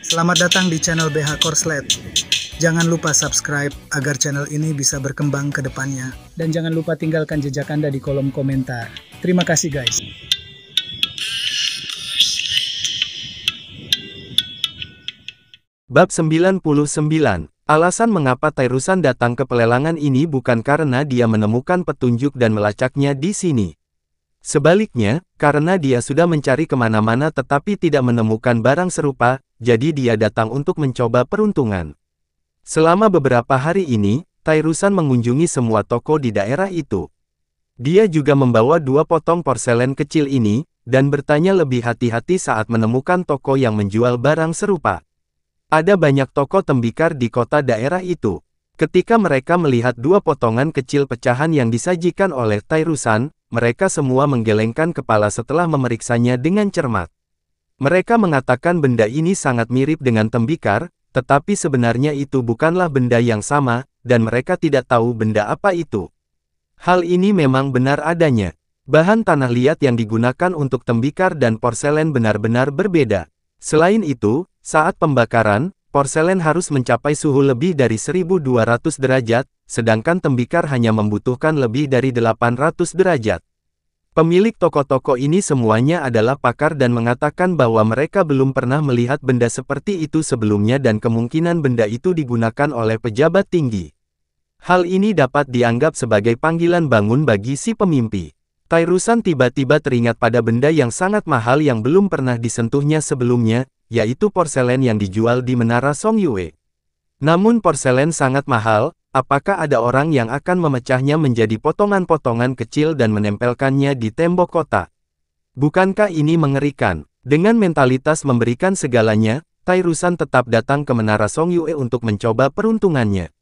Selamat datang di channel BH Korslet. Jangan lupa subscribe agar channel ini bisa berkembang ke depannya. Dan jangan lupa tinggalkan jejak Anda di kolom komentar. Terima kasih guys. Bab 99. Alasan mengapa Tairusan datang ke pelelangan ini bukan karena dia menemukan petunjuk dan melacaknya di sini. Sebaliknya, karena dia sudah mencari kemana-mana tetapi tidak menemukan barang serupa, jadi dia datang untuk mencoba peruntungan. Selama beberapa hari ini, Tairusan mengunjungi semua toko di daerah itu. Dia juga membawa 2 potong porselen kecil ini, dan bertanya lebih hati-hati saat menemukan toko yang menjual barang serupa. Ada banyak toko tembikar di kota daerah itu. Ketika mereka melihat 2 potongan kecil pecahan yang disajikan oleh Tairusan, mereka semua menggelengkan kepala setelah memeriksanya dengan cermat. Mereka mengatakan benda ini sangat mirip dengan tembikar, tetapi sebenarnya itu bukanlah benda yang sama, dan mereka tidak tahu benda apa itu. Hal ini memang benar adanya. Bahan tanah liat yang digunakan untuk tembikar dan porselen benar-benar berbeda. Selain itu, saat pembakaran, porselen harus mencapai suhu lebih dari 1200 derajat, sedangkan tembikar hanya membutuhkan lebih dari 800 derajat. Pemilik toko-toko ini semuanya adalah pakar dan mengatakan bahwa mereka belum pernah melihat benda seperti itu sebelumnya dan kemungkinan benda itu digunakan oleh pejabat tinggi. Hal ini dapat dianggap sebagai panggilan bangun bagi si pemimpi. Tairusan tiba-tiba teringat pada benda yang sangat mahal yang belum pernah disentuhnya sebelumnya, yaitu porselen yang dijual di Menara Songyue. Namun porselen sangat mahal, apakah ada orang yang akan memecahnya menjadi potongan-potongan kecil dan menempelkannya di tembok kota? Bukankah ini mengerikan? Dengan mentalitas memberikan segalanya, Tairusan tetap datang ke Menara Songyue untuk mencoba peruntungannya.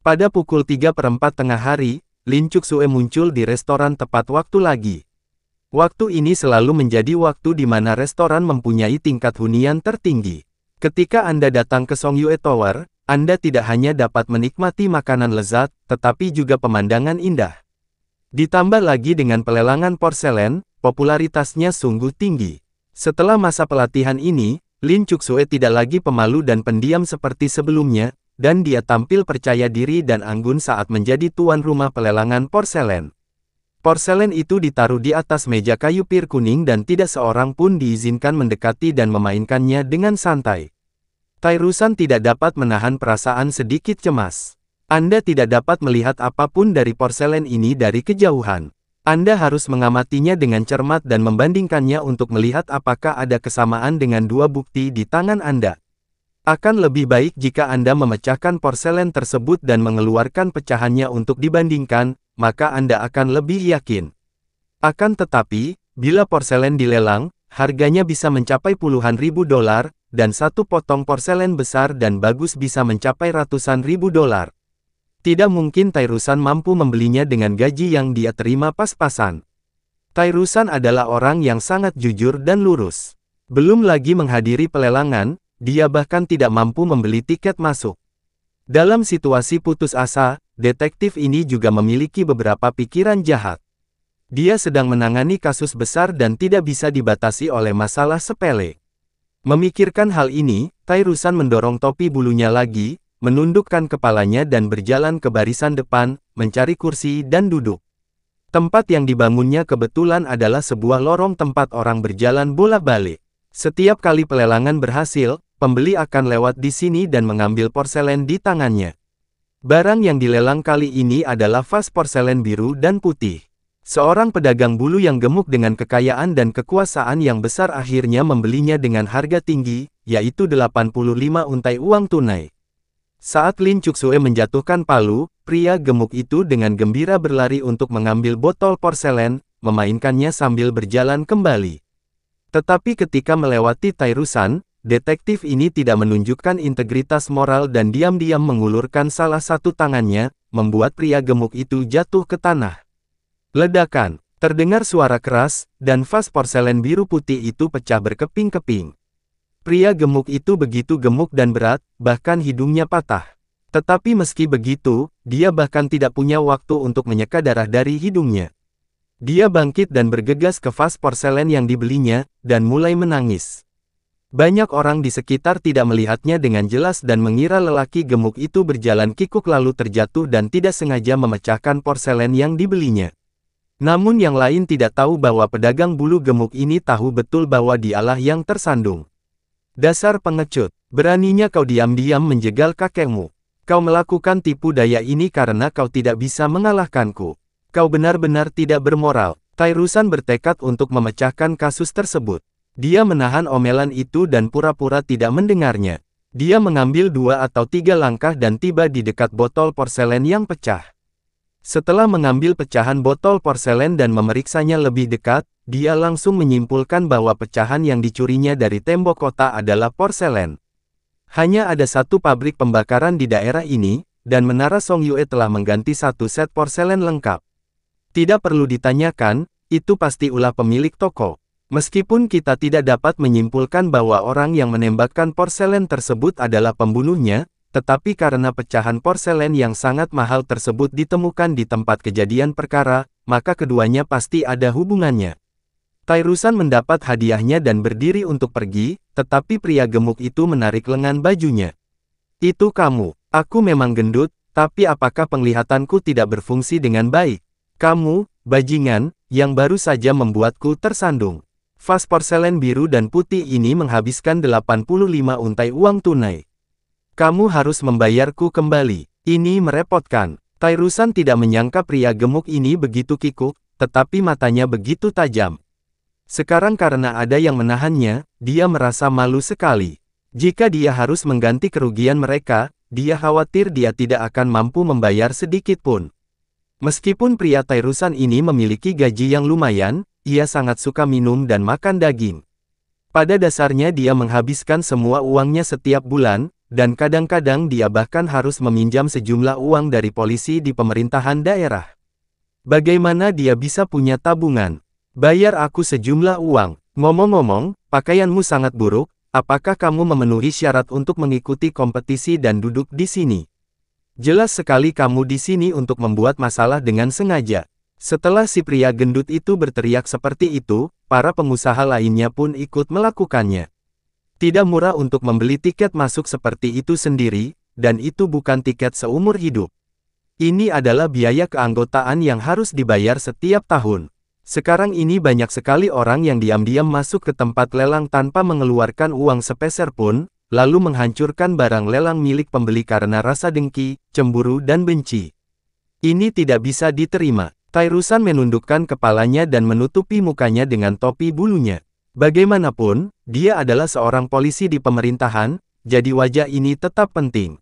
Pada pukul 3/4 tengah hari, Lin Cuxue muncul di restoran tepat waktu lagi. Waktu ini selalu menjadi waktu di mana restoran mempunyai tingkat hunian tertinggi. Ketika Anda datang ke Songyue Tower, Anda tidak hanya dapat menikmati makanan lezat, tetapi juga pemandangan indah. Ditambah lagi dengan pelelangan porselen, popularitasnya sungguh tinggi. Setelah masa pelatihan ini, Lin Cuxue tidak lagi pemalu dan pendiam seperti sebelumnya, dan dia tampil percaya diri dan anggun saat menjadi tuan rumah pelelangan porselen. Porselen itu ditaruh di atas meja kayu pir kuning dan tidak seorang pun diizinkan mendekati dan memainkannya dengan santai. Tairusan tidak dapat menahan perasaan sedikit cemas. Anda tidak dapat melihat apapun dari porselen ini dari kejauhan. Anda harus mengamatinya dengan cermat dan membandingkannya untuk melihat apakah ada kesamaan dengan 2 bukti di tangan Anda. Akan lebih baik jika Anda memecahkan porselen tersebut dan mengeluarkan pecahannya untuk dibandingkan, maka Anda akan lebih yakin. Akan tetapi, bila porselen dilelang, harganya bisa mencapai puluhan ribu dolar, dan 1 potong porselen besar dan bagus bisa mencapai ratusan ribu dolar. Tidak mungkin Tairusan mampu membelinya dengan gaji yang dia terima pas-pasan. Tairusan adalah orang yang sangat jujur dan lurus. Belum lagi menghadiri pelelangan, dia bahkan tidak mampu membeli tiket masuk. Dalam situasi putus asa, detektif ini juga memiliki beberapa pikiran jahat. Dia sedang menangani kasus besar dan tidak bisa dibatasi oleh masalah sepele. Memikirkan hal ini, Tairusan mendorong topi bulunya lagi, menundukkan kepalanya dan berjalan ke barisan depan, mencari kursi dan duduk. Tempat yang dibangunnya kebetulan adalah sebuah lorong tempat orang berjalan bolak-balik. Setiap kali pelelangan berhasil, pembeli akan lewat di sini dan mengambil porselen di tangannya. Barang yang dilelang kali ini adalah vas porselen biru dan putih. Seorang pedagang bulu yang gemuk dengan kekayaan dan kekuasaan yang besar akhirnya membelinya dengan harga tinggi, yaitu 85 untai uang tunai. Saat Lin Cuxue menjatuhkan palu, pria gemuk itu dengan gembira berlari untuk mengambil botol porselen, memainkannya sambil berjalan kembali. Tetapi ketika melewati Tairusan, detektif ini tidak menunjukkan integritas moral dan diam-diam mengulurkan salah satu tangannya, membuat pria gemuk itu jatuh ke tanah. Ledakan, terdengar suara keras, dan vas porselen biru putih itu pecah berkeping-keping. Pria gemuk itu begitu gemuk dan berat, bahkan hidungnya patah. Tetapi meski begitu, dia bahkan tidak punya waktu untuk menyeka darah dari hidungnya. Dia bangkit dan bergegas ke vas porselen yang dibelinya, dan mulai menangis. Banyak orang di sekitar tidak melihatnya dengan jelas dan mengira lelaki gemuk itu berjalan kikuk lalu terjatuh dan tidak sengaja memecahkan porselen yang dibelinya. Namun yang lain tidak tahu bahwa pedagang bulu gemuk ini tahu betul bahwa dialah yang tersandung. Dasar pengecut, beraninya kau diam-diam menjegal kakekmu. Kau melakukan tipu daya ini karena kau tidak bisa mengalahkanku. Kau benar-benar tidak bermoral. Tairusan bertekad untuk memecahkan kasus tersebut. Dia menahan omelan itu dan pura-pura tidak mendengarnya. Dia mengambil 2 atau 3 langkah dan tiba di dekat botol porselen yang pecah. Setelah mengambil pecahan botol porselen dan memeriksanya lebih dekat, dia langsung menyimpulkan bahwa pecahan yang dicurinya dari tembok kota adalah porselen. Hanya ada satu pabrik pembakaran di daerah ini, dan Menara Songyue telah mengganti 1 set porselen lengkap. Tidak perlu ditanyakan, itu pasti ulah pemilik toko. Meskipun kita tidak dapat menyimpulkan bahwa orang yang menembakkan porselen tersebut adalah pembunuhnya, tetapi karena pecahan porselen yang sangat mahal tersebut ditemukan di tempat kejadian perkara, maka keduanya pasti ada hubungannya. Tairusan mendapat hadiahnya dan berdiri untuk pergi, tetapi pria gemuk itu menarik lengan bajunya. Itu kamu, aku memang gendut, tapi apakah penglihatanku tidak berfungsi dengan baik? Kamu, bajingan, yang baru saja membuatku tersandung. Vas porselen biru dan putih ini menghabiskan 85 untai uang tunai. Kamu harus membayarku kembali. Ini merepotkan. Tairusan tidak menyangka pria gemuk ini begitu kikuk, tetapi matanya begitu tajam. Sekarang karena ada yang menahannya, dia merasa malu sekali. Jika dia harus mengganti kerugian mereka, dia khawatir dia tidak akan mampu membayar sedikit pun. Meskipun pria Tairusan ini memiliki gaji yang lumayan, ia sangat suka minum dan makan daging. Pada dasarnya dia menghabiskan semua uangnya setiap bulan, dan kadang-kadang dia bahkan harus meminjam sejumlah uang dari polisi di pemerintahan daerah. Bagaimana dia bisa punya tabungan? Bayar aku sejumlah uang. Ngomong-ngomong, pakaianmu sangat buruk, apakah kamu memenuhi syarat untuk mengikuti kompetisi dan duduk di sini? Jelas sekali kamu di sini untuk membuat masalah dengan sengaja. Setelah si pria gendut itu berteriak seperti itu, para pengusaha lainnya pun ikut melakukannya. Tidak murah untuk membeli tiket masuk seperti itu sendiri, dan itu bukan tiket seumur hidup. Ini adalah biaya keanggotaan yang harus dibayar setiap tahun. Sekarang ini banyak sekali orang yang diam-diam masuk ke tempat lelang tanpa mengeluarkan uang sepeser pun, lalu menghancurkan barang lelang milik pembeli karena rasa dengki, cemburu dan benci. Ini tidak bisa diterima. Tairusan menundukkan kepalanya dan menutupi mukanya dengan topi bulunya. Bagaimanapun, dia adalah seorang polisi di pemerintahan, jadi wajah ini tetap penting.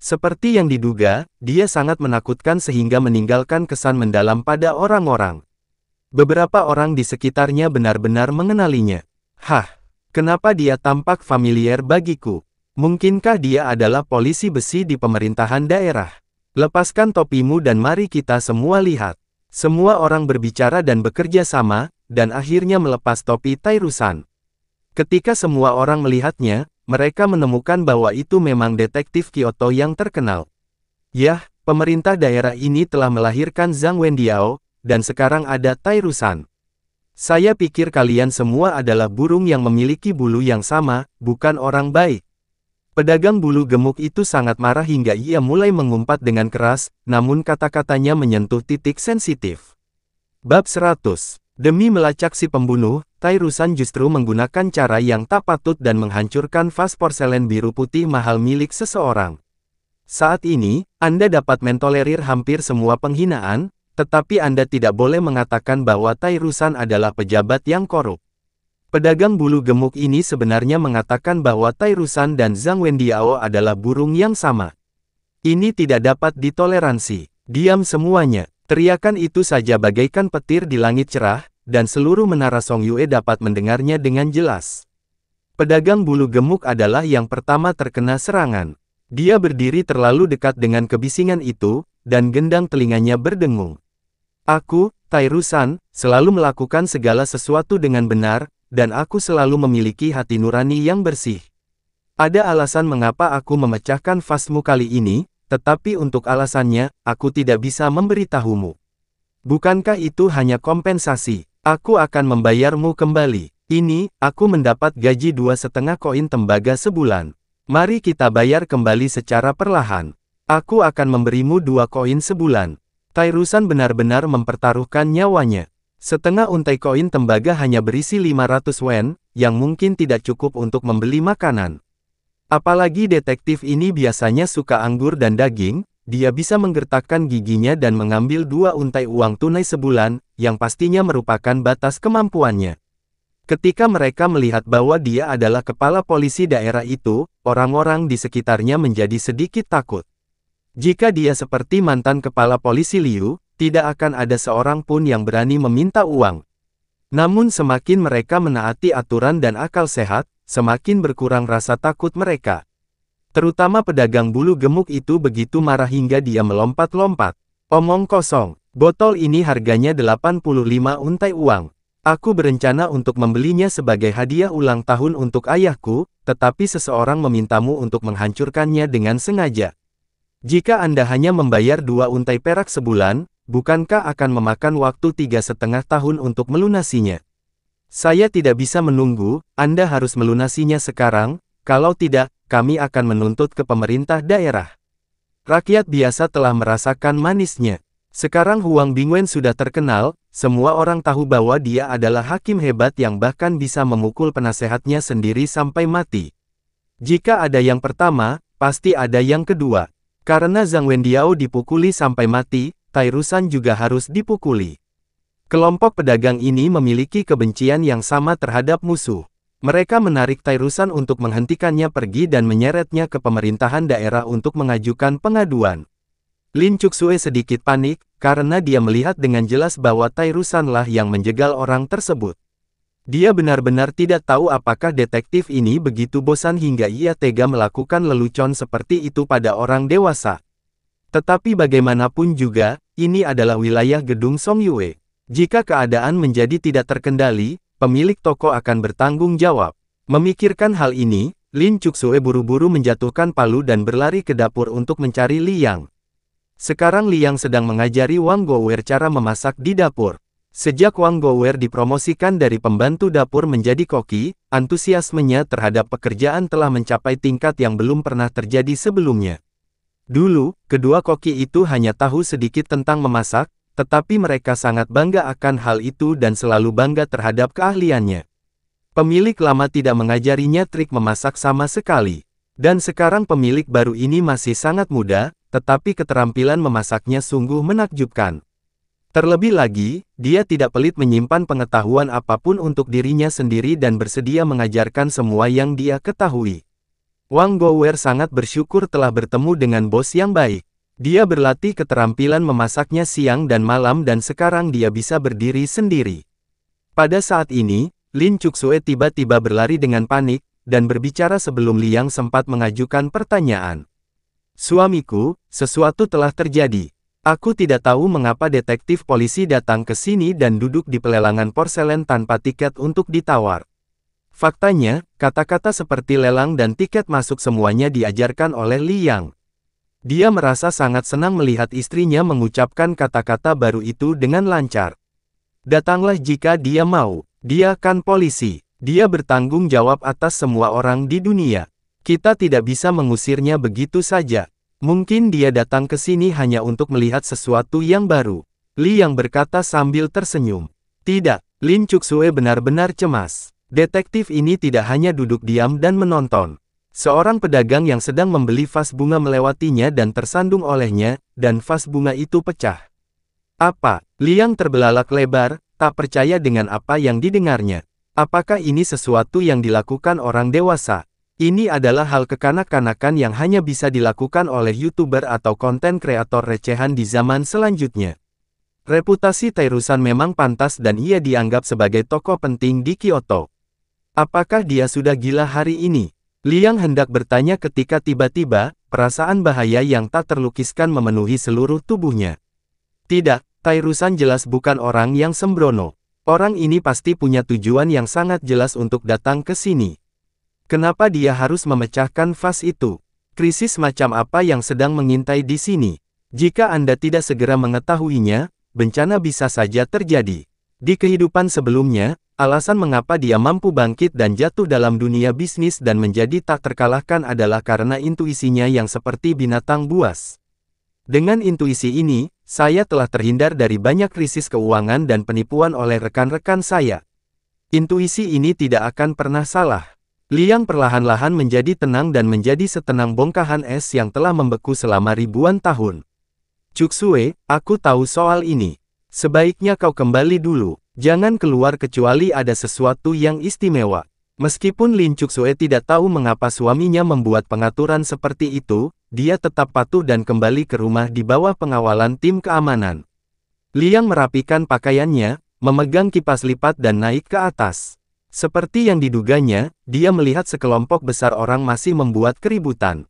Seperti yang diduga, dia sangat menakutkan sehingga meninggalkan kesan mendalam pada orang-orang. Beberapa orang di sekitarnya benar-benar mengenalinya. Hah, kenapa dia tampak familiar bagiku? Mungkinkah dia adalah polisi besi di pemerintahan daerah? Lepaskan topimu dan mari kita semua lihat. Semua orang berbicara dan bekerja sama, dan akhirnya melepas topi Tairusan. Ketika semua orang melihatnya, mereka menemukan bahwa itu memang detektif Kyoto yang terkenal. Yah, pemerintah daerah ini telah melahirkan Zhang Wendiao, dan sekarang ada Tairusan. Saya pikir kalian semua adalah burung yang memiliki bulu yang sama, bukan orang baik. Pedagang bulu gemuk itu sangat marah hingga ia mulai mengumpat dengan keras, namun kata-katanya menyentuh titik sensitif. Bab 100. Demi melacak si pembunuh, Tairusan justru menggunakan cara yang tak patut dan menghancurkan vas porselen biru putih mahal milik seseorang. Saat ini, Anda dapat mentolerir hampir semua penghinaan, tetapi Anda tidak boleh mengatakan bahwa Tairusan adalah pejabat yang korup. Pedagang bulu gemuk ini sebenarnya mengatakan bahwa Tairusan dan Zhang Wendiao adalah burung yang sama. Ini tidak dapat ditoleransi. Diam semuanya. Teriakan itu saja bagaikan petir di langit cerah, dan seluruh menara Songyue dapat mendengarnya dengan jelas. Pedagang bulu gemuk adalah yang pertama terkena serangan. Dia berdiri terlalu dekat dengan kebisingan itu, dan gendang telinganya berdengung. Aku, Tairusan, selalu melakukan segala sesuatu dengan benar, dan aku selalu memiliki hati nurani yang bersih. Ada alasan mengapa aku memecahkan vasmu kali ini, tetapi untuk alasannya, aku tidak bisa memberitahumu. Bukankah itu hanya kompensasi? Aku akan membayarmu kembali. Ini, aku mendapat gaji 2,5 koin tembaga sebulan. Mari kita bayar kembali secara perlahan. Aku akan memberimu 2 koin sebulan. Tairusan benar-benar mempertaruhkan nyawanya. Setengah untai koin tembaga hanya berisi 500 wen, yang mungkin tidak cukup untuk membeli makanan. Apalagi detektif ini biasanya suka anggur dan daging, dia bisa menggertakkan giginya dan mengambil 2 untai uang tunai sebulan, yang pastinya merupakan batas kemampuannya. Ketika mereka melihat bahwa dia adalah kepala polisi daerah itu, orang-orang di sekitarnya menjadi sedikit takut. Jika dia seperti mantan kepala polisi Liu, tidak akan ada seorang pun yang berani meminta uang. Namun semakin mereka menaati aturan dan akal sehat, semakin berkurang rasa takut mereka. Terutama pedagang bulu gemuk itu begitu marah hingga dia melompat-lompat. Omong kosong, botol ini harganya 85 untai uang. Aku berencana untuk membelinya sebagai hadiah ulang tahun untuk ayahku, tetapi seseorang memintamu untuk menghancurkannya dengan sengaja. Jika Anda hanya membayar 2 untai perak sebulan, bukankah akan memakan waktu 3,5 tahun untuk melunasinya? Saya tidak bisa menunggu, Anda harus melunasinya sekarang, kalau tidak, kami akan menuntut ke pemerintah daerah. Rakyat biasa telah merasakan manisnya. Sekarang Huang Bingwen sudah terkenal, semua orang tahu bahwa dia adalah hakim hebat yang bahkan bisa memukul penasehatnya sendiri sampai mati. Jika ada yang pertama, pasti ada yang kedua. Karena Zhang Wendiao dipukuli sampai mati, Tairusan juga harus dipukuli. Kelompok pedagang ini memiliki kebencian yang sama terhadap musuh. Mereka menarik Tairusan untuk menghentikannya pergi dan menyeretnya ke pemerintahan daerah untuk mengajukan pengaduan. Lin Chuxue sedikit panik, karena dia melihat dengan jelas bahwa Tairusanlah yang menjegal orang tersebut. Dia benar-benar tidak tahu apakah detektif ini begitu bosan hingga ia tega melakukan lelucon seperti itu pada orang dewasa. Tetapi bagaimanapun juga, ini adalah wilayah gedung Song Yue. Jika keadaan menjadi tidak terkendali, pemilik toko akan bertanggung jawab. Memikirkan hal ini, Lin Chuxue buru-buru menjatuhkan palu dan berlari ke dapur untuk mencari Liang. Sekarang Liang sedang mengajari Wang Gouwer cara memasak di dapur. Sejak Wang Gouwer dipromosikan dari pembantu dapur menjadi koki, antusiasmenya terhadap pekerjaan telah mencapai tingkat yang belum pernah terjadi sebelumnya. Dulu, kedua koki itu hanya tahu sedikit tentang memasak, tetapi mereka sangat bangga akan hal itu dan selalu bangga terhadap keahliannya. Pemilik lama tidak mengajarinya trik memasak sama sekali. Dan sekarang pemilik baru ini masih sangat muda, tetapi keterampilan memasaknya sungguh menakjubkan. Terlebih lagi, dia tidak pelit menyimpan pengetahuan apapun untuk dirinya sendiri dan bersedia mengajarkan semua yang dia ketahui. Wang Gouwer sangat bersyukur telah bertemu dengan bos yang baik. Dia berlatih keterampilan memasaknya siang dan malam dan sekarang dia bisa berdiri sendiri. Pada saat ini, Lin Chuxue tiba-tiba berlari dengan panik, dan berbicara sebelum Liang sempat mengajukan pertanyaan. Suamiku, sesuatu telah terjadi. Aku tidak tahu mengapa detektif polisi datang ke sini dan duduk di pelelangan porselen tanpa tiket untuk ditawar. Faktanya, kata-kata seperti lelang dan tiket masuk semuanya diajarkan oleh Liang. Dia merasa sangat senang melihat istrinya mengucapkan kata-kata baru itu dengan lancar. Datanglah jika dia mau. Dia kan polisi. Dia bertanggung jawab atas semua orang di dunia. Kita tidak bisa mengusirnya begitu saja. Mungkin dia datang ke sini hanya untuk melihat sesuatu yang baru. Liang berkata sambil tersenyum. Tidak, Lin Chuxue benar-benar cemas. Detektif ini tidak hanya duduk diam dan menonton. Seorang pedagang yang sedang membeli vas bunga melewatinya dan tersandung olehnya, dan vas bunga itu pecah. Apa? Liang terbelalak lebar, tak percaya dengan apa yang didengarnya. Apakah ini sesuatu yang dilakukan orang dewasa? Ini adalah hal kekanak-kanakan yang hanya bisa dilakukan oleh YouTuber atau konten kreator recehan di zaman selanjutnya. Reputasi Tairusan memang pantas dan ia dianggap sebagai tokoh penting di Kyoto. Apakah dia sudah gila hari ini? Liang hendak bertanya ketika tiba-tiba, perasaan bahaya yang tak terlukiskan memenuhi seluruh tubuhnya. Tidak, Tairusan jelas bukan orang yang sembrono. Orang ini pasti punya tujuan yang sangat jelas untuk datang ke sini. Kenapa dia harus memecahkan vas itu? Krisis macam apa yang sedang mengintai di sini? Jika Anda tidak segera mengetahuinya, bencana bisa saja terjadi. Di kehidupan sebelumnya, alasan mengapa dia mampu bangkit dan jatuh dalam dunia bisnis dan menjadi tak terkalahkan adalah karena intuisinya yang seperti binatang buas. Dengan intuisi ini, saya telah terhindar dari banyak krisis keuangan dan penipuan oleh rekan-rekan saya. Intuisi ini tidak akan pernah salah. Liang perlahan-lahan menjadi tenang dan menjadi setenang bongkahan es yang telah membeku selama ribuan tahun. Cuksue, aku tahu soal ini. Sebaiknya kau kembali dulu. Jangan keluar kecuali ada sesuatu yang istimewa. Meskipun Lin Cuksue tidak tahu mengapa suaminya membuat pengaturan seperti itu, dia tetap patuh dan kembali ke rumah di bawah pengawalan tim keamanan. Liang merapikan pakaiannya, memegang kipas lipat dan naik ke atas. Seperti yang diduganya, dia melihat sekelompok besar orang masih membuat keributan.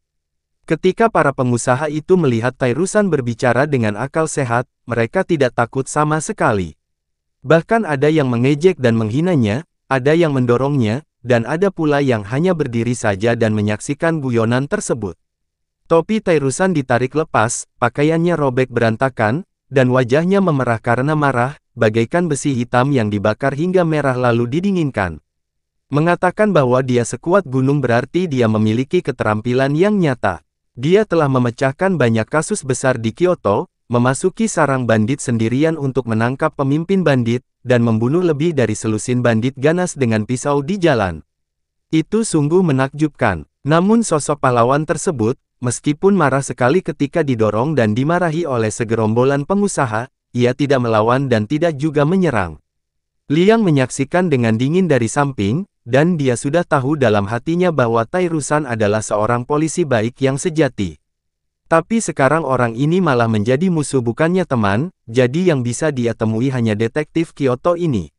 Ketika para pengusaha itu melihat Tairusan berbicara dengan akal sehat, mereka tidak takut sama sekali. Bahkan ada yang mengejek dan menghinanya, ada yang mendorongnya, dan ada pula yang hanya berdiri saja dan menyaksikan guyonan tersebut. Topi Tairusan ditarik lepas, pakaiannya robek berantakan, dan wajahnya memerah karena marah, bagaikan besi hitam yang dibakar hingga merah lalu didinginkan. Mengatakan bahwa dia sekuat gunung berarti dia memiliki keterampilan yang nyata. Dia telah memecahkan banyak kasus besar di Kyoto, memasuki sarang bandit sendirian untuk menangkap pemimpin bandit, dan membunuh lebih dari selusin bandit ganas dengan pisau di jalan. Itu sungguh menakjubkan. Namun sosok pahlawan tersebut, meskipun marah sekali ketika didorong dan dimarahi oleh segerombolan pengusaha, ia tidak melawan dan tidak juga menyerang. Liang menyaksikan dengan dingin dari samping, dan dia sudah tahu dalam hatinya bahwa Tairusan adalah seorang polisi baik yang sejati. Tapi sekarang orang ini malah menjadi musuh bukannya teman, jadi yang bisa dia temui hanya detektif Kyoto ini.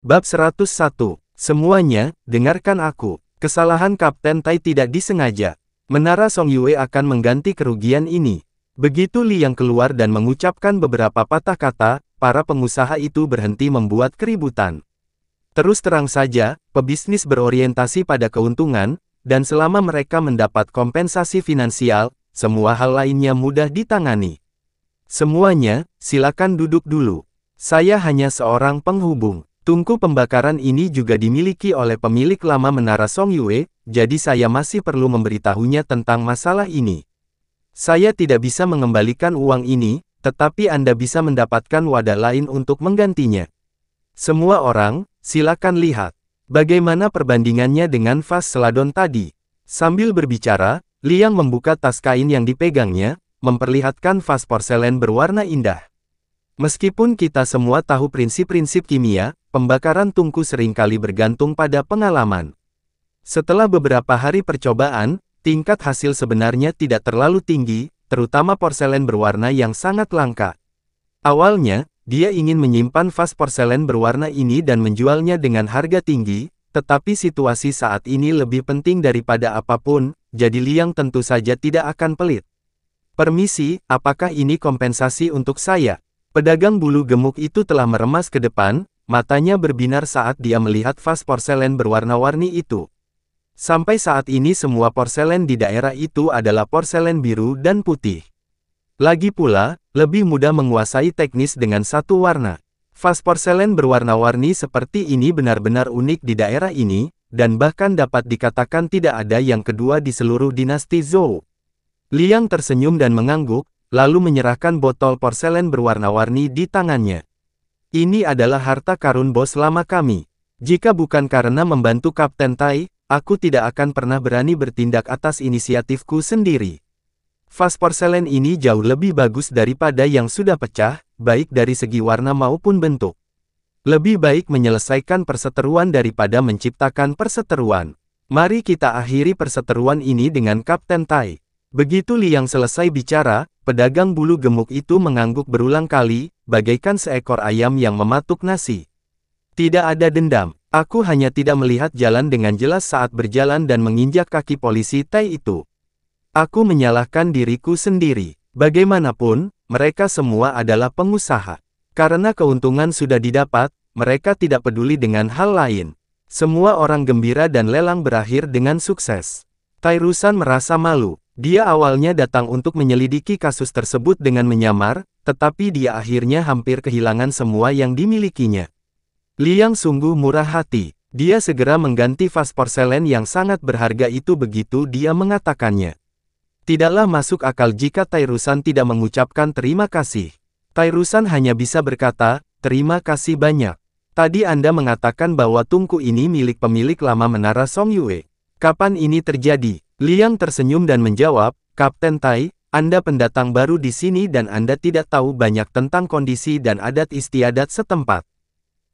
Bab 101. Semuanya, dengarkan aku. Kesalahan Kapten Tai tidak disengaja. Menara Songyue akan mengganti kerugian ini. Begitu Liang keluar dan mengucapkan beberapa patah kata, para pengusaha itu berhenti membuat keributan. Terus terang saja, pebisnis berorientasi pada keuntungan, dan selama mereka mendapat kompensasi finansial, semua hal lainnya mudah ditangani. Semuanya, silakan duduk dulu. Saya hanya seorang penghubung. Tungku pembakaran ini juga dimiliki oleh pemilik lama Menara Songyue, jadi saya masih perlu memberitahunya tentang masalah ini. Saya tidak bisa mengembalikan uang ini, tetapi Anda bisa mendapatkan wadah lain untuk menggantinya. Semua orang, silakan lihat. Bagaimana perbandingannya dengan vas seladon tadi? Sambil berbicara, Liang membuka tas kain yang dipegangnya, memperlihatkan vas porselen berwarna indah. Meskipun kita semua tahu prinsip-prinsip kimia, pembakaran tungku seringkali bergantung pada pengalaman. Setelah beberapa hari percobaan, tingkat hasil sebenarnya tidak terlalu tinggi, terutama porselen berwarna yang sangat langka. Awalnya, dia ingin menyimpan vas porselen berwarna ini dan menjualnya dengan harga tinggi, tetapi situasi saat ini lebih penting daripada apapun, jadi Liang tentu saja tidak akan pelit. Permisi, apakah ini kompensasi untuk saya? Pedagang bulu gemuk itu telah meremas ke depan, matanya berbinar saat dia melihat vas porselen berwarna-warni itu. Sampai saat ini semua porselen di daerah itu adalah porselen biru dan putih. Lagi pula, lebih mudah menguasai teknis dengan satu warna. Vas porselen berwarna-warni seperti ini benar-benar unik di daerah ini, dan bahkan dapat dikatakan tidak ada yang kedua di seluruh dinasti Zhou. Liang tersenyum dan mengangguk, lalu menyerahkan botol porselen berwarna-warni di tangannya. Ini adalah harta karun bos lama kami. Jika bukan karena membantu Kapten Tai, aku tidak akan pernah berani bertindak atas inisiatifku sendiri. Vas porselen ini jauh lebih bagus daripada yang sudah pecah, baik dari segi warna maupun bentuk. Lebih baik menyelesaikan perseteruan daripada menciptakan perseteruan. Mari kita akhiri perseteruan ini dengan Kapten Tai. Begitu Liang selesai bicara, pedagang bulu gemuk itu mengangguk berulang kali, bagaikan seekor ayam yang mematuk nasi. Tidak ada dendam, aku hanya tidak melihat jalan dengan jelas saat berjalan dan menginjak kaki polisi Tai itu. Aku menyalahkan diriku sendiri. Bagaimanapun, mereka semua adalah pengusaha. Karena keuntungan sudah didapat, mereka tidak peduli dengan hal lain. Semua orang gembira dan lelang berakhir dengan sukses. Tairusan merasa malu. Dia awalnya datang untuk menyelidiki kasus tersebut dengan menyamar, tetapi dia akhirnya hampir kehilangan semua yang dimilikinya. Liang sungguh murah hati. Dia segera mengganti vas porselen yang sangat berharga itu begitu dia mengatakannya. Tidaklah masuk akal jika Tairusan tidak mengucapkan terima kasih. Tairusan hanya bisa berkata, terima kasih banyak. Tadi Anda mengatakan bahwa tungku ini milik pemilik lama Menara Songyue. Kapan ini terjadi? Liang tersenyum dan menjawab, Kapten Tai, Anda pendatang baru di sini dan Anda tidak tahu banyak tentang kondisi dan adat istiadat setempat.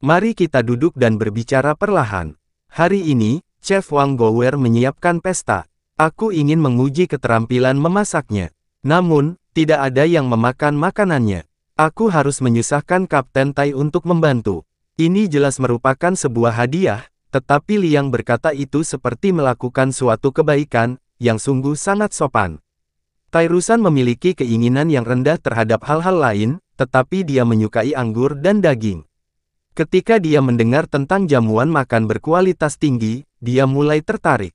Mari kita duduk dan berbicara perlahan. Hari ini, Chef Wang Gower menyiapkan pesta. Aku ingin menguji keterampilan memasaknya. Namun, tidak ada yang memakan makanannya. Aku harus menyusahkan Kapten Tai untuk membantu. Ini jelas merupakan sebuah hadiah, tetapi Liang berkata itu seperti melakukan suatu kebaikan, yang sungguh sangat sopan. Tairusan memiliki keinginan yang rendah terhadap hal-hal lain, tetapi dia menyukai anggur dan daging. Ketika dia mendengar tentang jamuan makan berkualitas tinggi, dia mulai tertarik.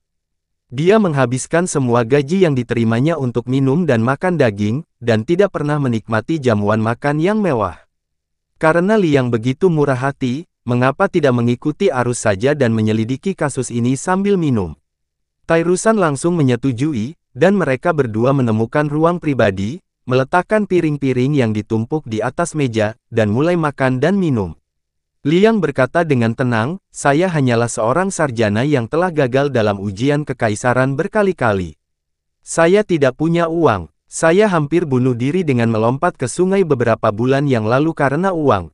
Dia menghabiskan semua gaji yang diterimanya untuk minum dan makan daging, dan tidak pernah menikmati jamuan makan yang mewah. Karena Liang begitu murah hati, mengapa tidak mengikuti arus saja dan menyelidiki kasus ini sambil minum? Tairusan langsung menyetujui, dan mereka berdua menemukan ruang pribadi, meletakkan piring-piring yang ditumpuk di atas meja, dan mulai makan dan minum. Liang berkata dengan tenang, saya hanyalah seorang sarjana yang telah gagal dalam ujian kekaisaran berkali-kali. Saya tidak punya uang. Saya hampir bunuh diri dengan melompat ke sungai beberapa bulan yang lalu karena uang.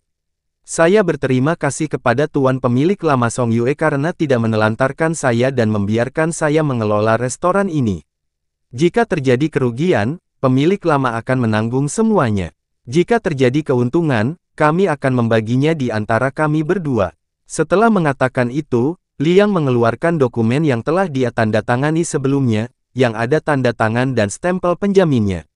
Saya berterima kasih kepada tuan pemilik lama Songyue karena tidak menelantarkan saya dan membiarkan saya mengelola restoran ini. Jika terjadi kerugian, pemilik lama akan menanggung semuanya. Jika terjadi keuntungan, kami akan membaginya di antara kami berdua. Setelah mengatakan itu, Liang mengeluarkan dokumen yang telah dia tanda tangani sebelumnya, yang ada tanda tangan dan stempel penjaminnya.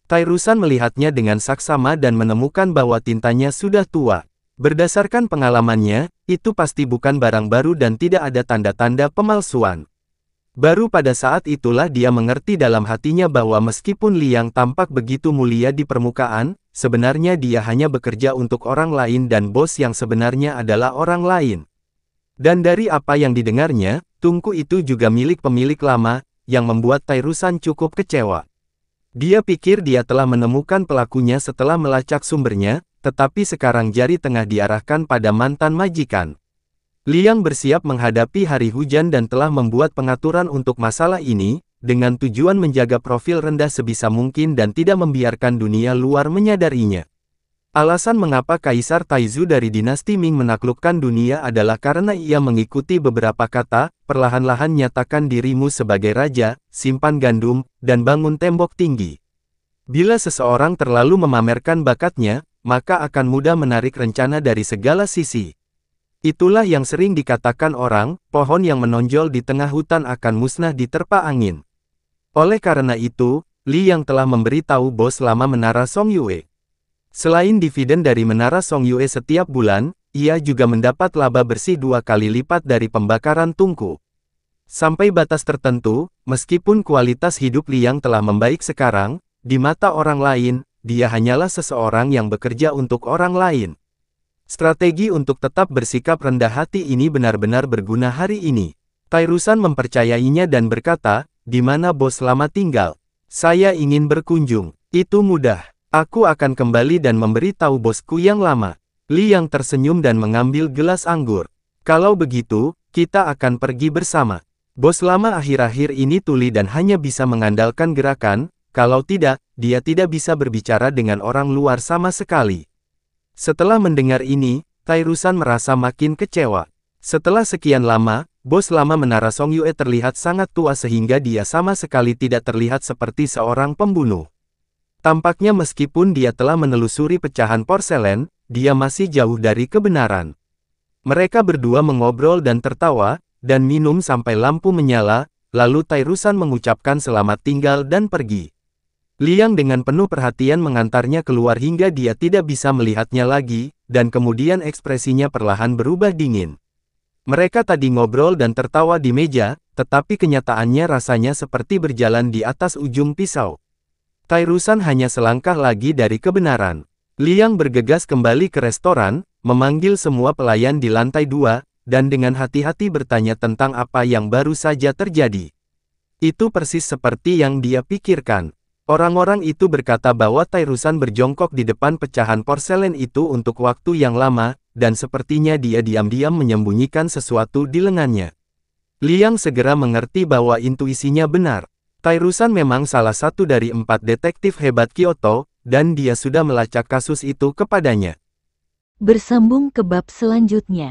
Tairusan melihatnya dengan saksama dan menemukan bahwa tintanya sudah tua. Berdasarkan pengalamannya, itu pasti bukan barang baru dan tidak ada tanda-tanda pemalsuan. Baru pada saat itulah dia mengerti dalam hatinya bahwa meskipun Liang tampak begitu mulia di permukaan, sebenarnya dia hanya bekerja untuk orang lain dan bos yang sebenarnya adalah orang lain. Dan dari apa yang didengarnya, tungku itu juga milik pemilik lama, yang membuat Tairusan cukup kecewa. Dia pikir dia telah menemukan pelakunya setelah melacak sumbernya, tetapi sekarang jari tengah diarahkan pada mantan majikan. Liang bersiap menghadapi hari hujan dan telah membuat pengaturan untuk masalah ini, dengan tujuan menjaga profil rendah sebisa mungkin dan tidak membiarkan dunia luar menyadarinya. Alasan mengapa Kaisar Taizu dari dinasti Ming menaklukkan dunia adalah karena ia mengikuti beberapa kata, perlahan-lahan nyatakan dirimu sebagai raja, simpan gandum, dan bangun tembok tinggi. Bila seseorang terlalu memamerkan bakatnya, maka akan mudah menarik rencana dari segala sisi. Itulah yang sering dikatakan orang, pohon yang menonjol di tengah hutan akan musnah diterpa angin. Oleh karena itu, Liang telah memberi tahu bos lama Menara Songyue. Selain dividen dari Menara Songyue setiap bulan, ia juga mendapat laba bersih 2 kali lipat dari pembakaran tungku. Sampai batas tertentu, meskipun kualitas hidup Liang telah membaik sekarang, di mata orang lain, dia hanyalah seseorang yang bekerja untuk orang lain. Strategi untuk tetap bersikap rendah hati ini benar-benar berguna hari ini. Tairusan mempercayainya dan berkata, di mana bos lama tinggal? Saya ingin berkunjung. Itu mudah. Aku akan kembali dan memberi tahu bosku yang lama. Liang tersenyum dan mengambil gelas anggur. Kalau begitu, kita akan pergi bersama. Bos lama akhir-akhir ini tuli dan hanya bisa mengandalkan gerakan, kalau tidak, dia tidak bisa berbicara dengan orang luar sama sekali. Setelah mendengar ini, Tairusan merasa makin kecewa. Setelah sekian lama, bos lama Menara Songyue terlihat sangat tua sehingga dia sama sekali tidak terlihat seperti seorang pembunuh. Tampaknya meskipun dia telah menelusuri pecahan porselen, dia masih jauh dari kebenaran. Mereka berdua mengobrol dan tertawa, dan minum sampai lampu menyala, lalu Tairusan mengucapkan selamat tinggal dan pergi. Liang dengan penuh perhatian mengantarnya keluar hingga dia tidak bisa melihatnya lagi, dan kemudian ekspresinya perlahan berubah dingin. Mereka tadi ngobrol dan tertawa di meja, tetapi kenyataannya rasanya seperti berjalan di atas ujung pisau. Tairusan hanya selangkah lagi dari kebenaran. Liang bergegas kembali ke restoran, memanggil semua pelayan di lantai 2, dan dengan hati-hati bertanya tentang apa yang baru saja terjadi. Itu persis seperti yang dia pikirkan. Orang-orang itu berkata bahwa Tairusan berjongkok di depan pecahan porselen itu untuk waktu yang lama, dan sepertinya dia diam-diam menyembunyikan sesuatu di lengannya. Liang segera mengerti bahwa intuisinya benar. Tairusan memang salah satu dari 4 detektif hebat Kyoto, dan dia sudah melacak kasus itu kepadanya. Bersambung ke bab selanjutnya.